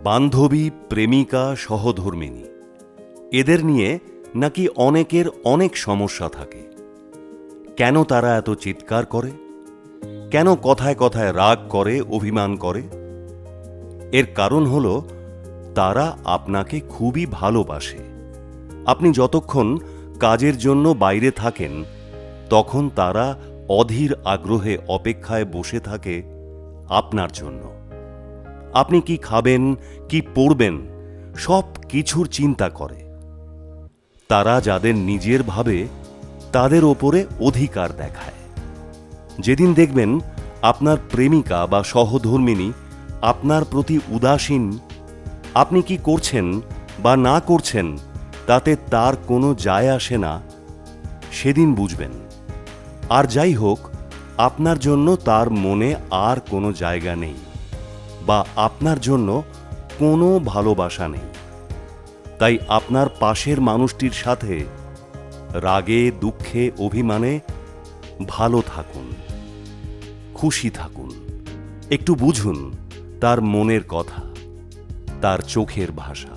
বান্ধবী, প্রেমিকা, সহধর্মিণী এদের নিয়ে নাকি অনেকের অনেক সমস্যা থাকে। কেন তারা এত চিৎকার করে? কেন কথায় কথায় রাগ করে, অভিমান করে? এর কারণ হল তারা আপনাকে খুবই ভালোবাসে। আপনি যতক্ষণ কাজের জন্য বাইরে থাকেন তখন তারা অধীর আগ্রহে অপেক্ষায় বসে থাকে আপনার জন্য। আপনি কি খাবেন, কি পরবেন, সব কিছুর চিন্তা করে। তারা যাদের নিজের ভাবে তাদের ওপরে অধিকার দেখায়। যেদিন দেখবেন আপনার প্রেমিকা বা সহধর্মিণী আপনার প্রতি উদাসীন, আপনি কি করছেন বা না করছেন তাতে তার কোনো যায় আসে না, সেদিন বুঝবেন। আর যাই হোক, আপনার জন্য তার মনে আর কোনো জায়গা নেই বা আপনার জন্য কোনো ভালোবাসা নেই। তাই আপনার পাশের মানুষটির সাথে রাগে, দুঃখে, অভিমানে ভালো থাকুন, খুশি থাকুন। একটু বুঝুন তার মনের কথা, তার চোখের ভাষা।